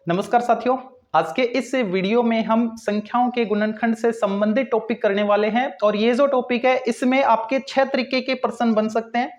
नमस्कार साथियों, आज के इस वीडियो में हम संख्याओं के गुणनखंड से संबंधित टॉपिक करने वाले हैं और ये जो टॉपिक है इसमें आपके 6 तरीके के प्रश्न बन सकते हैं।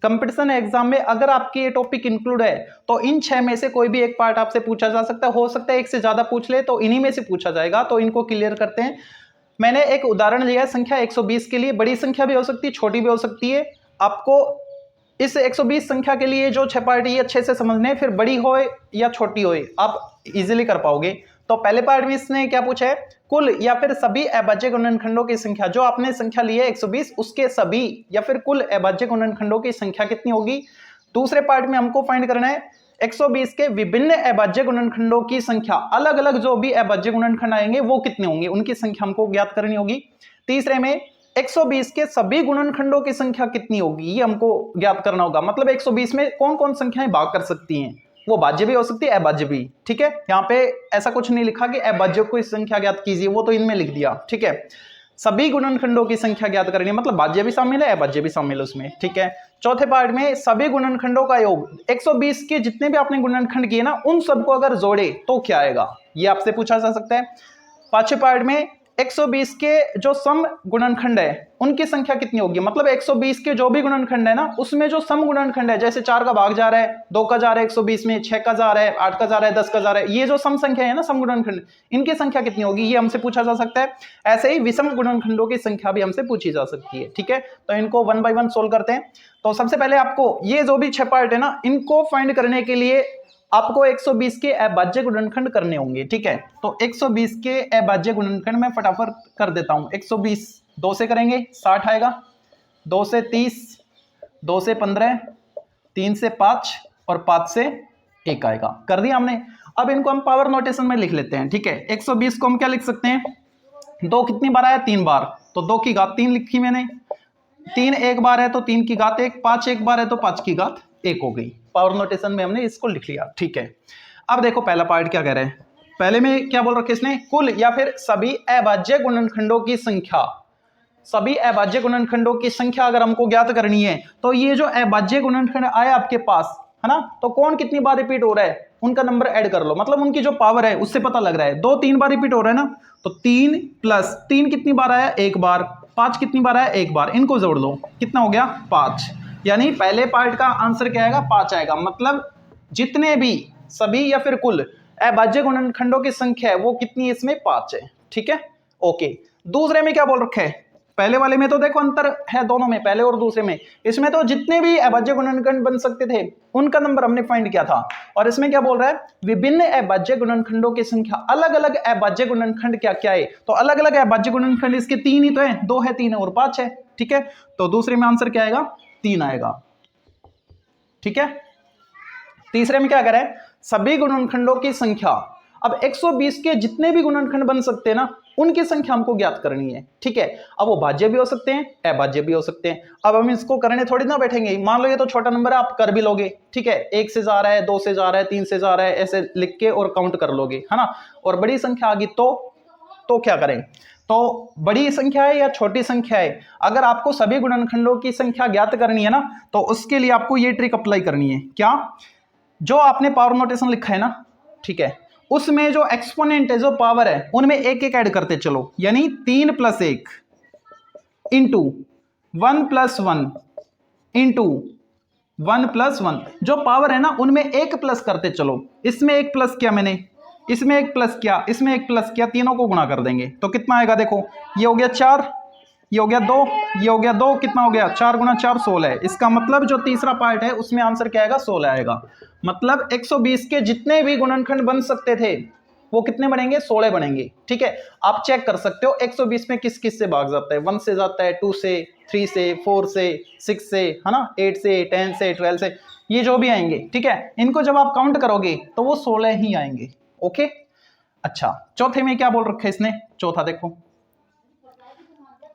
कंपटीशन एग्जाम में अगर आपके ये टॉपिक इंक्लूड है तो इन 6 में से कोई भी एक पार्ट आपसे पूछा जा सकता है। हो सकता है एक से ज्यादा पूछ ले तो इन्हीं में से पूछा जाएगा, तो इनको क्लियर करते हैं। मैंने एक उदाहरण लिया है संख्या 120 के लिए। बड़ी संख्या भी हो सकती है, छोटी भी हो सकती है। आपको इस 120 संख्या के लिए जो 6 पार्ट ये अच्छे से समझने, फिर बड़ी हो या छोटी हो आप इजीली कर पाओगे। तो पहले पार्ट में इसने क्या पूछा है, कुल या फिर सभी अभाज्य गुणनखंडों की संख्या। जो आपने संख्या ली है 120, उसके सभी या फिर कुल अभाज्य गुणनखंडों की संख्या कितनी होगी। दूसरे पार्ट में हमको फाइंड करना है 120 के विभिन्न अभाज्य गुणनखंडों की संख्या। अलग अलग जो भी अभाज्य गुणनखंड आएंगे वो कितने होंगे, उनकी संख्या हमको ज्ञात करनी होगी। तीसरे में 120 के सभी गुणनखंडों की संख्या कितनी होगी, ये हमको ज्ञात करना होगा। मतलब 120 में कौन कौन संख्याएं भाग कर सकती हैं, वो भाज्य भी हो सकती है, अभाज्य भी। ठीक है, यहाँ पे ऐसा कुछ नहीं लिखा कि अभाज्य को इस संख्या ज्ञात कीजिए, वो तो इनमें लिख दिया। ठीक है, सभी गुणनखंडों की संख्या ज्ञात करनी है, मतलब भाज्य भी शामिल है, अभाज्य भी शामिल है उसमें। ठीक है, चौथे पार्ट में सभी गुणनखंडों का योग। 120 के जितने भी आपने गुणनखंड किए ना, उन सबको अगर जोड़े तो क्या आएगा, ये आपसे पूछा जा सकता है। पांचवें पार्ट में 120 के जो सम गुणनखंड है उनकी संख्या कितनी होगी। मतलब 120 के जो भी गुणनखंड है ना, उसमें जो सम गुणनखंड है, जैसे 4 का भाग जा रहा है, 2 का जा रहा है 120 में, 6 का जा रहा है, 8 का जा रहा है, 10 का जा रहा है, ये जो सम संख्या है ना, सम गुणनखंड, इनकी संख्या कितनी होगी, ये हमसे पूछा जा सकता है। ऐसे ही विषम गुणनखंडों की संख्या भी हमसे पूछी जा सकती है। ठीक है, तो इनको 1 बाय 1 सोल्व करते हैं। तो सबसे पहले आपको ये जो भी 6 पार्ट है ना, इनको फाइंड करने के लिए आपको 120 के अभाज्य गुणनखंड करने होंगे। ठीक है, तो 120 के अभाज्य गुणनखंड मैं फटाफट कर देता हूं। 120 2 से करेंगे 60 आएगा, 2 से 30, 2 से 15, 3 से 5 और 5 से 1 आएगा। कर दिया हमने। अब इनको हम पावर नोटेशन में लिख लेते हैं। ठीक है, 120 को हम क्या लिख सकते हैं, 2 कितनी बार आया, 3 बार, तो 2 की घात 3 लिखी मैंने। 3 एक बार है तो 3 की घात 1, 5 एक बार है तो 5 की घात 1 हो गई। पावर नोटेशन में हमने इसको लिख लिया। ठीक है, अब देखो पहला पार्ट क्या कह रहे हैं। पहले में क्या बोल रखे इसने, कुल या फिर सभी अभाज्य गुणनखंडों की संख्या। सभी अभाज्य गुणनखंडों की संख्या अगर हमको ज्ञात करनी है तो ये जो अभाज्य गुणनखंड आए आपके पास है ना, तो कौन कितनी बार रिपीट हो रहा है उनका नंबर ऐड कर लो। मतलब उनकी जो पावर है उससे पता लग रहा है। 2 3 बार रिपीट हो रहा है ना, तो 3 प्लस 3 कितनी बार आया, 1 बार। 5 कितनी बार आया, 1 बार। इनको जोड़ लो, कितना हो गया, 5। यानी पहले पार्ट का आंसर क्या आएगा, 5 आएगा। मतलब जितने भी सभी या फिर कुल अभाज्य गुणनखंडों की संख्या है वो कितनी, इसमें 5 है। ठीक है, ओके। दूसरे में क्या बोल रखा है, पहले वाले में तो देखो अंतर है दोनों में, पहले और दूसरे में। इसमें तो जितने भी अभाज्य गुणनखंड बन सकते थे उनका नंबर हमने फाइंड किया था, और इसमें क्या बोल रहा है, विभिन्न अभाज्य गुणनखंडों की संख्या। अलग अलग अभाज्य गुणनखंड क्या क्या है, तो अलग अलग अभाज्य गुणनखंड इसके 3 ही तो है, 2 है, 3 है और 5 है। ठीक है, तो दूसरे में आंसर क्या आएगा, 3 आएगा। ठीक है, तीसरे में क्या करें, सभी गुणनखंडों की संख्या। अब 120 के जितने भी गुणनखंड बन सकते हैं ना, उनकी संख्या हमको ज्ञात करनी है। ठीक है, अब वो भाज्य भी हो सकते हैं, अभाज्य भी हो सकते हैं। अब हम इसको करने थोड़ी ना बैठेंगे। मान लो ये तो छोटा नंबर है, आप कर भी लोगे। ठीक है, 1 से जा रहा है, 2 से जा रहा है, 3 से जा रहा है, ऐसे लिख के और काउंट कर लोगे, है ना। और बड़ी संख्या आ गई तो क्या करें, तो बड़ी संख्या है या छोटी संख्या है, अगर आपको सभी गुणनखंडों की संख्या ज्ञात करनी है ना, तो उसके लिए आपको ये ट्रिक अप्लाई करनी है। क्या, जो आपने पावर नोटेशन लिखा है ना, ठीक है, उसमें जो एक्सपोनेंट है, जो पावर है, उनमें एक एक ऐड करते चलो। यानी 3 + 1 इंटू 1 + 1 इंटू 1 + 1, जो पावर है ना उनमें एक प्लस करते चलो। इसमें एक प्लस किया मैंने, इसमें एक प्लस किया, इसमें एक प्लस किया, तीनों को गुणा कर देंगे तो कितना आएगा। देखो ये हो गया 4, ये हो गया 2, ये हो गया 2, कितना हो गया, 4 × 4 16 है। इसका मतलब जो तीसरा पार्ट है उसमें आंसर क्या आएगा, 16 आएगा। मतलब 120 के जितने भी गुणनखंड बन सकते थे वो कितने बनेंगे, 16 बनेंगे। ठीक है, आप चेक कर सकते हो 120 में किस किस से भाग जाता है। 1 से जाता है, 2 से, 3 से, 4 से, 6 से, है ना, 8 से, 10 से, 12 से, ये जो भी आएंगे। ठीक है, इनको जब आप काउंट करोगे तो वो 16 ही आएंगे। ओके, अच्छा, चौथे में क्या बोल रखा है इसने, चौथा देखो,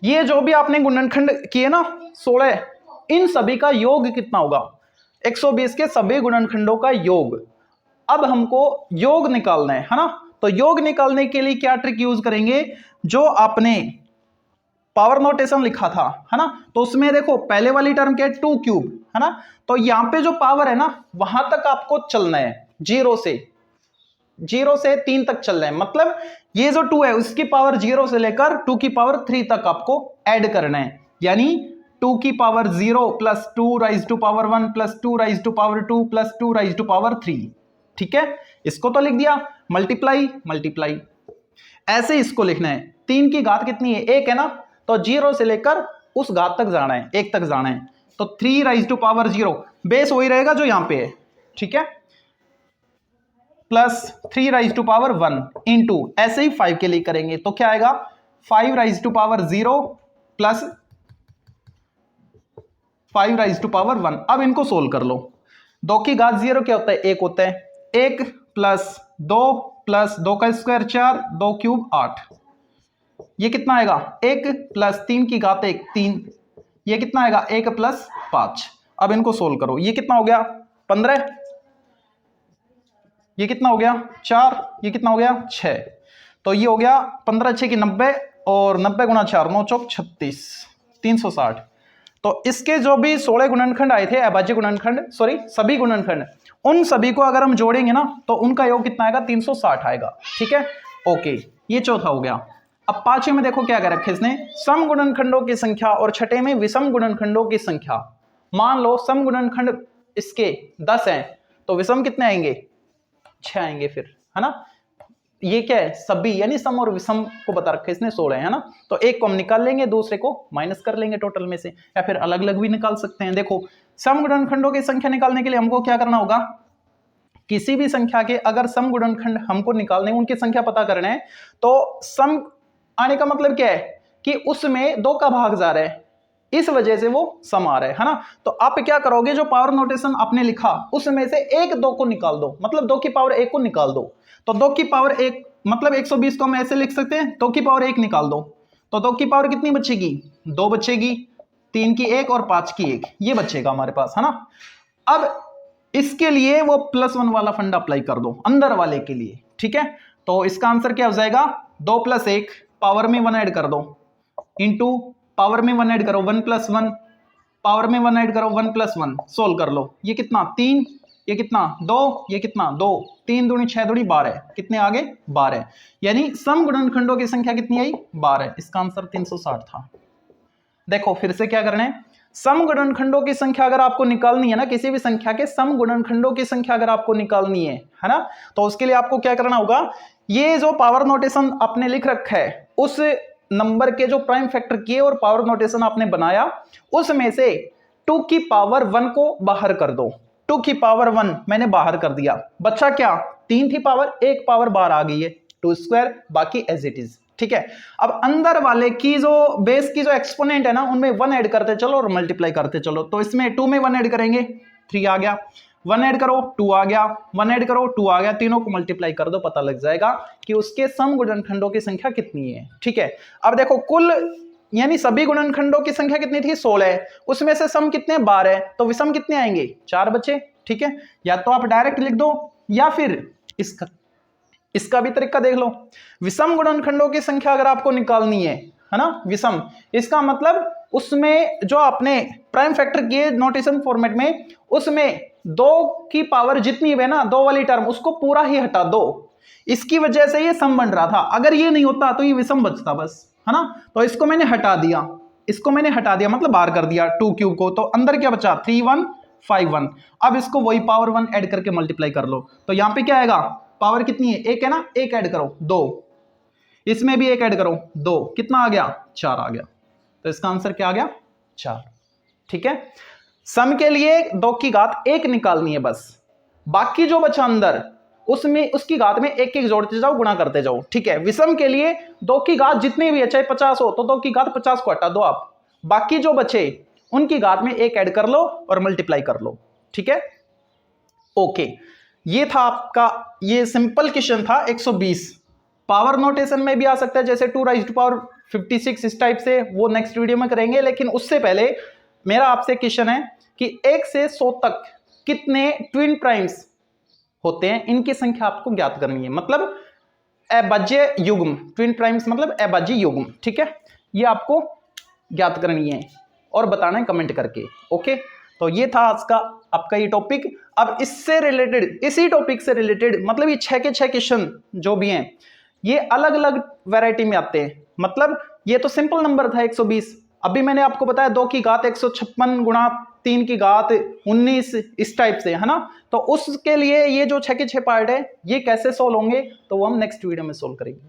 ये जो भी आपने गुणनखंड किए ना 16, इन सभी का योग कितना होगा, 120 के सभी गुणनखंडों का योग। अब हमको योग निकालना है ना, तो योग निकालने के लिए क्या ट्रिक यूज करेंगे, जो आपने पावर नोटेशन लिखा था, है ना, तो उसमें देखो पहले वाली टर्म क्या है, 2³ है ना, तो यहां पे जो पावर है ना वहां तक आपको चलना है 0 से। 0 से 3 तक चल रहे हैं, मतलब ये जो 2 है उसकी पावर 0 से लेकर 2 की पावर 3 तक आपको ऐड करना है, यानी 2 की power 0 plus 2 raise to power 1 plus 2 raise to power 2 plus 2 raise to power 3। ठीक है, इसको तो लिख दिया, मल्टीप्लाई मल्टीप्लाई। ऐसे इसको लिखना है, 3 की घात कितनी है, 1 है ना, तो 0 से लेकर उस घात तक जाना है, 1 तक जाना है, तो 3 राइज टू पावर 0, बेस वही रहेगा जो यहां पे है। ठीक है, plus 3 raise to power 1 into, ऐसे ही 5 के लिए करेंगे तो क्या आएगा, 5 raise to power 0 plus 5 raise to power 1। अब इनको सोल्व कर लो, 2 की घात 0 क्या होता है, 1 होता है, 1 प्लस 2 का स्क्वायर 4, 2 क्यूब 8, ये कितना आएगा, 1 प्लस 3 की घात 1 3, ये कितना आएगा, 1 प्लस 5। अब इनको सोल्व करो, ये कितना हो गया 15, ये कितना हो गया 4, ये कितना हो गया 6, तो ये हो गया 15 6 की 90, और 90 गुणा 4 9 चौक 36, 360। तो इसके जो भी 16 गुणनखंड आए थे, अभाज्य गुणनखंड, सॉरी सभी गुणनखंड, उन सभी को अगर हम जोड़ेंगे ना तो उनका योग कितना आएगा, 360 आएगा। ठीक है, ओके, ये चौथा हो गया। अब पांचवें में देखो क्या कर रखा है इसने, सम गुणनखंडों की संख्या और छठे में विषम गुणनखंडों की संख्या। मान लो सम गुणनखंड इसके 10 हैं, तो विषम कितने आएंगे, 6 आएंगे फिर, है ना। ये क्या है, सभी यानी सम और विषम को बता रखा है इसने 16 है ना, तो एक को हम निकाल लेंगे, दूसरे को माइनस कर लेंगे टोटल में से, या फिर अलग अलग भी निकाल सकते हैं। देखो सम गुणनखंडों की संख्या निकालने के लिए हमको क्या करना होगा, किसी भी संख्या के अगर सम गुणनखंड हमको निकालने, उनकी संख्या पता करना है, तो सम आने का मतलब क्या है कि उसमें 2 का भाग जा रहा है, इस वजह से वो सम आ रहा है ना। तो आप क्या करोगे, जो पावर नोटेशन आपने लिखा उसमें से 1 2 को निकाल दो, मतलब 2 की पावर 1 को निकाल दो। तो 2 की पावर 1 मतलब 120 को हम ऐसे लिख सकते हैं, 2 की पावर 1 निकाल दो, तो 2 की पावर कितनी बचेगी, 2 बचेगी, 3 की 1 और 5 की 1, ये बचेगा हमारे पास, है ना। अब इसके लिए वो +1 वाला फंडा अप्लाई कर दो अंदर वाले के लिए। ठीक है, तो इसका आंसर क्या हो जाएगा, 2 + 1, पावर में 1 ऐड कर दो, इंटू पावर में 1 ऐड करो 1 + 1, पावर में 1 ऐड करो 1 + 1, सोल्व कर लो, ये कितना 3, ये कितना 2, ये कितना 2, 3 दूनी 6 दूनी 12, कितने आगे 12, यानी सम गुणनखंडों की संख्या कितनी आई 12, इसका आंसर 360 था। देखो फिर से क्या करना है, सम गुणनखंडों की संख्या अगर आपको निकालनी है ना, किसी भी संख्या के सम गुणनखंडों की संख्या अगर आपको निकालनी है ना, तो उसके लिए आपको क्या करना होगा, ये जो पावर नोटेशन आपने लिख रखा है उस नंबर के जो प्राइम फैक्टर किए और पावर नोटेशन आपने बनाया, उसमें से 2 की पावर 1 को बाहर कर दो, 2 की पावर 1 मैंने बाहर कर दिया, बच्चा क्या 3 थी पावर, 1 पावर बाहर आ गई है 2², बाकी एज इट इज। ठीक है, अब अंदर वाले की जो बेस की जो एक्सपोनेंट है ना, उनमें 1 ऐड करते चलो और मल्टीप्लाई करते चलो, तो इसमें 2 में 1 ऐड करेंगे 3 आ गया, 1 ऐड करो 2 आ गया, 1 ऐड करो 2 आ गया, तीनों को मल्टीप्लाई कर दो, पता लग जाएगा कि उसके सम गुणनखंडों की संख्या कितनी है। ठीक है, अब देखो कुल यानी सभी गुणनखंडों की संख्या कितनी थी 16 है, उसमें से सम कितने 12 है, तो विषम कितने आएंगे 4 बचे। ठीक है, या तो आप डायरेक्ट लिख दो या फिर इसका भी तरीका देख लो, विषम गुणनखंडों की संख्या अगर आपको निकालनी है ना, विषम, इसका मतलब उसमें जो आपने प्राइम फैक्टर किए नोटेशन फॉर्मेट में, उसमें 2 की पावर जितनी है ना, 2 वाली टर्म उसको पूरा ही हटा दो, इसकी वजह से ये सम बन रहा था, अगर ये नहीं होता तो ये विषम बचता बस, है ना। तो इसको मैंने हटा दिया, मतलब बाहर कर दिया 2 क्यूब को, तो अंदर क्या बचा 3 1 5 1। अब इसको वही पावर 1 ऐड करके मल्टीप्लाई कर लो, तो यहां पे क्या आएगा, पावर कितनी है 1 है ना, 1 ऐड करो 2, इसमें भी 1 ऐड करो 2, कितना आ गया 4 आ गया, तो इसका आंसर क्या आ गया 4। ठीक है, सम के लिए 2 की घात 1 निकालनी है बस, बाकी जो बचा अंदर उसमें उसकी घात में 1 1 जोड़ते जाओ, गुणा करते जाओ। ठीक है, विषम के लिए 2 की घात जितनी भी है, चाहे 50 हो तो 2 की घात 50 को हटा दो आप, बाकी जो बचे उनकी घात में 1 ऐड कर लो और मल्टीप्लाई कर लो। ठीक है, ओके, ये था आपका, ये सिंपल क्वेश्चन था 120। पावर नोटेशन में भी आ सकता है, जैसे 2⁻56 इस टाइप से, वो नेक्स्ट वीडियो में करेंगे, लेकिन उससे पहले मेरा आपसे क्वेश्चन है कि 1 से 100 तक कितने ट्विन प्राइम्स होते हैं, इनकी संख्या आपको ज्ञात करनी है, मतलब अभाज्य युग्म, ट्विन प्राइम्स मतलब अभाज्य युग्म। ठीक है, ये आपको ज्ञात करनी है और बताना है कमेंट करके। ओके, तो ये था आज का आपका ये टॉपिक। अब इससे रिलेटेड, इसी टॉपिक से रिलेटेड, मतलब ये 6 के 6 क्वेश्चन जो भी हैं ये अलग अलग वैरायटी में आते हैं। मतलब ये तो सिंपल नंबर था 120, अभी मैंने आपको बताया 2 की घात 156 गुणा 3 की घात 19, इस टाइप से, है ना। तो उसके लिए ये जो 6 के 6 पार्ट है ये कैसे सोल्व होंगे तो वो हम नेक्स्ट वीडियो में सोल्व करेंगे।